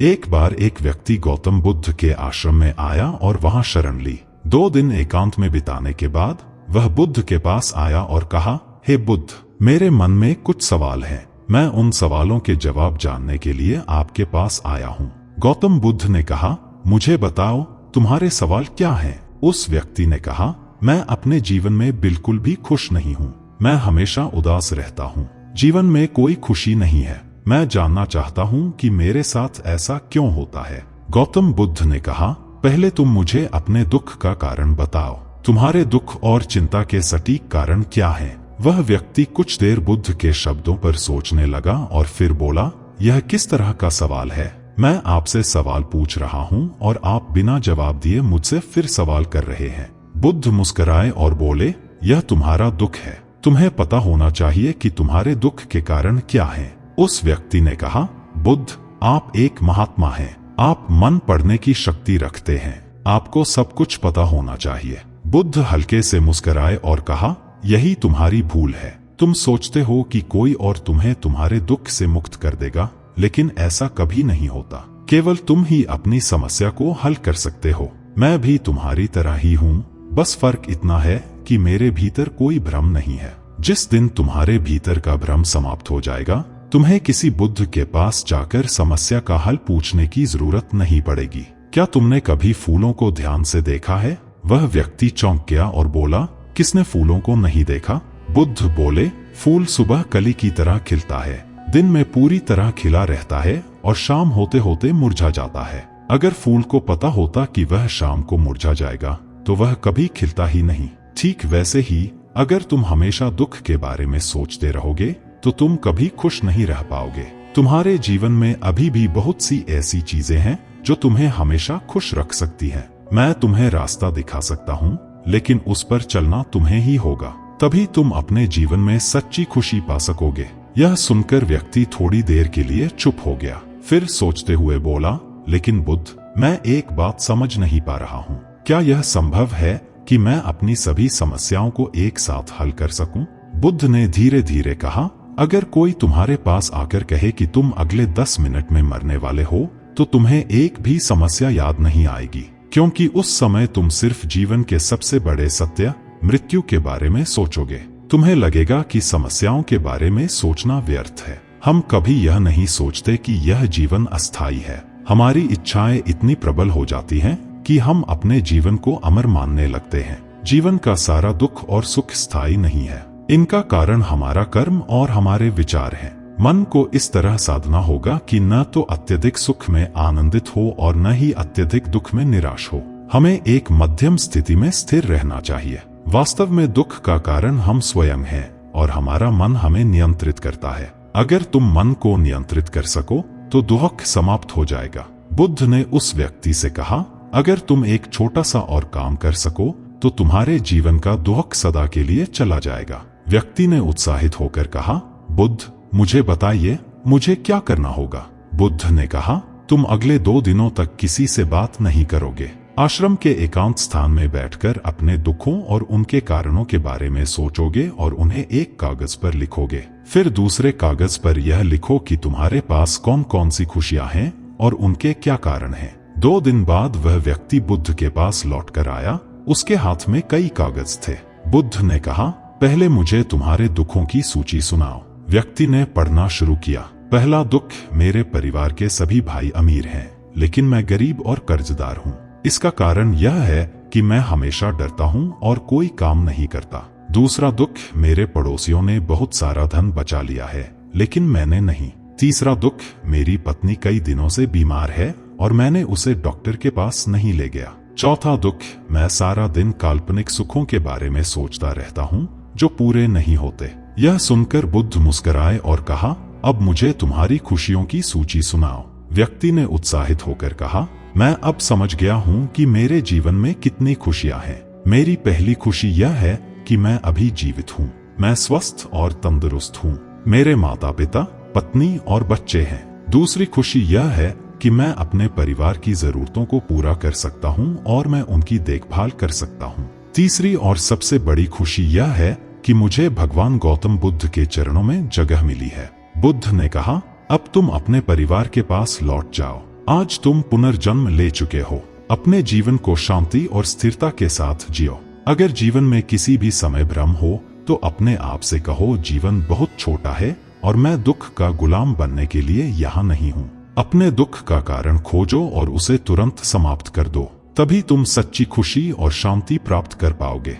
एक बार एक व्यक्ति गौतम बुद्ध के आश्रम में आया और वहां शरण ली। 2 दिन एकांत में बिताने के बाद वह बुद्ध के पास आया और कहा, हे बुद्ध, मेरे मन में कुछ सवाल हैं। मैं उन सवालों के जवाब जानने के लिए आपके पास आया हूँ। गौतम बुद्ध ने कहा, मुझे बताओ तुम्हारे सवाल क्या हैं? उस व्यक्ति ने कहा, मैं अपने जीवन में बिल्कुल भी खुश नहीं हूँ। मैं हमेशा उदास रहता हूँ। जीवन में कोई खुशी नहीं है। मैं जानना चाहता हूँ कि मेरे साथ ऐसा क्यों होता है। गौतम बुद्ध ने कहा, पहले तुम मुझे अपने दुख का कारण बताओ। तुम्हारे दुख और चिंता के सटीक कारण क्या हैं? वह व्यक्ति कुछ देर बुद्ध के शब्दों पर सोचने लगा और फिर बोला, यह किस तरह का सवाल है? मैं आपसे सवाल पूछ रहा हूँ और आप बिना जवाब दिए मुझसे फिर सवाल कर रहे हैं। बुद्ध मुस्कुराए और बोले, यह तुम्हारा दुख है। तुम्हें पता होना चाहिए कि तुम्हारे दुख के कारण क्या हैं। उस व्यक्ति ने कहा, बुद्ध, आप एक महात्मा हैं। आप मन पढ़ने की शक्ति रखते हैं। आपको सब कुछ पता होना चाहिए। बुद्ध हल्के से मुस्कुराए और कहा, यही तुम्हारी भूल है। तुम सोचते हो कि कोई और तुम्हें तुम्हारे दुख से मुक्त कर देगा, लेकिन ऐसा कभी नहीं होता। केवल तुम ही अपनी समस्या को हल कर सकते हो। मैं भी तुम्हारी तरह ही हूँ, बस फर्क इतना है कि मेरे भीतर कोई भ्रम नहीं है। जिस दिन तुम्हारे भीतर का भ्रम समाप्त हो जाएगा, तुम्हें किसी बुद्ध के पास जाकर समस्या का हल पूछने की जरूरत नहीं पड़ेगी। क्या तुमने कभी फूलों को ध्यान से देखा है? वह व्यक्ति चौंक गया और बोला, किसने फूलों को नहीं देखा? बुद्ध बोले, फूल सुबह कली की तरह खिलता है, दिन में पूरी तरह खिला रहता है और शाम होते होते मुरझा जाता है। अगर फूल को पता होता कि वह शाम को मुरझा जाएगा तो वह कभी खिलता ही नहीं। ठीक वैसे ही अगर तुम हमेशा दुख के बारे में सोचते रहोगे तो तुम कभी खुश नहीं रह पाओगे। तुम्हारे जीवन में अभी भी बहुत सी ऐसी चीजें हैं जो तुम्हें हमेशा खुश रख सकती हैं। मैं तुम्हें रास्ता दिखा सकता हूँ, लेकिन उस पर चलना तुम्हें ही होगा। तभी तुम अपने जीवन में सच्ची खुशी पा सकोगे। यह सुनकर व्यक्ति थोड़ी देर के लिए चुप हो गया, फिर सोचते हुए बोला, लेकिन बुद्ध, मैं एक बात समझ नहीं पा रहा हूँ। क्या यह संभव है कि मैं अपनी सभी समस्याओं को एक साथ हल कर सकूं? बुद्ध ने धीरे धीरे कहा, अगर कोई तुम्हारे पास आकर कहे कि तुम अगले 10 मिनट में मरने वाले हो, तो तुम्हें एक भी समस्या याद नहीं आएगी, क्योंकि उस समय तुम सिर्फ जीवन के सबसे बड़े सत्य, मृत्यु के बारे में सोचोगे। तुम्हें लगेगा कि समस्याओं के बारे में सोचना व्यर्थ है। हम कभी यह नहीं सोचते कि यह जीवन अस्थायी है। हमारी इच्छाएं इतनी प्रबल हो जाती हैं कि हम अपने जीवन को अमर मानने लगते हैं। जीवन का सारा दुख और सुख स्थायी नहीं है। इनका कारण हमारा कर्म और हमारे विचार हैं। मन को इस तरह साधना होगा कि न तो अत्यधिक सुख में आनंदित हो और न ही अत्यधिक दुख में निराश हो। हमें एक मध्यम स्थिति में स्थिर रहना चाहिए। वास्तव में दुख का कारण हम स्वयं हैं और हमारा मन हमें नियंत्रित करता है। अगर तुम मन को नियंत्रित कर सको तो दुख समाप्त हो जाएगा। बुद्ध ने उस व्यक्ति से कहा, अगर तुम एक छोटा सा और काम कर सको तो तुम्हारे जीवन का दुख सदा के लिए चला जाएगा। व्यक्ति ने उत्साहित होकर कहा, बुद्ध, मुझे बताइए, मुझे क्या करना होगा? बुद्ध ने कहा, तुम अगले 2 दिनों तक किसी से बात नहीं करोगे। आश्रम के एकांत स्थान में बैठकर अपने दुखों और उनके कारणों के बारे में सोचोगे और उन्हें एक कागज पर लिखोगे। फिर दूसरे कागज पर यह लिखो कि तुम्हारे पास कौन कौन सी खुशियां हैं और उनके क्या कारण हैं। 2 दिन बाद वह व्यक्ति बुद्ध के पास लौटकर आया। उसके हाथ में कई कागज थे। बुद्ध ने कहा, पहले मुझे तुम्हारे दुखों की सूची सुनाओ। व्यक्ति ने पढ़ना शुरू किया। पहला दुख, मेरे परिवार के सभी भाई अमीर हैं, लेकिन मैं गरीब और कर्जदार हूँ। इसका कारण यह है कि मैं हमेशा डरता हूँ और कोई काम नहीं करता। दूसरा दुख, मेरे पड़ोसियों ने बहुत सारा धन बचा लिया है, लेकिन मैंने नहीं। तीसरा दुख, मेरी पत्नी कई दिनों से बीमार है और मैंने उसे डॉक्टर के पास नहीं ले गया। चौथा दुख, मैं सारा दिन काल्पनिक सुखों के बारे में सोचता रहता हूँ जो पूरे नहीं होते। यह सुनकर बुद्ध मुस्कुराए और कहा, अब मुझे तुम्हारी खुशियों की सूची सुनाओ। व्यक्ति ने उत्साहित होकर कहा, मैं अब समझ गया हूँ कि मेरे जीवन में कितनी खुशियाँ हैं। मेरी पहली खुशी यह है कि मैं अभी जीवित हूँ। मैं स्वस्थ और तंदुरुस्त हूँ। मेरे माता पिता, पत्नी और बच्चे हैं। दूसरी खुशी यह है कि मैं अपने परिवार की जरूरतों को पूरा कर सकता हूँ और मैं उनकी देखभाल कर सकता हूँ। तीसरी और सबसे बड़ी खुशी यह है कि मुझे भगवान गौतम बुद्ध के चरणों में जगह मिली है। बुद्ध ने कहा, अब तुम अपने परिवार के पास लौट जाओ। आज तुम पुनर्जन्म ले चुके हो। अपने जीवन को शांति और स्थिरता के साथ जियो। अगर जीवन में किसी भी समय भ्रम हो तो अपने आप से कहो, जीवन बहुत छोटा है और मैं दुख का गुलाम बनने के लिए यहाँ नहीं हूँ। अपने दुख का कारण खोजो और उसे तुरंत समाप्त कर दो, तभी तुम सच्ची खुशी और शांति प्राप्त कर पाओगे।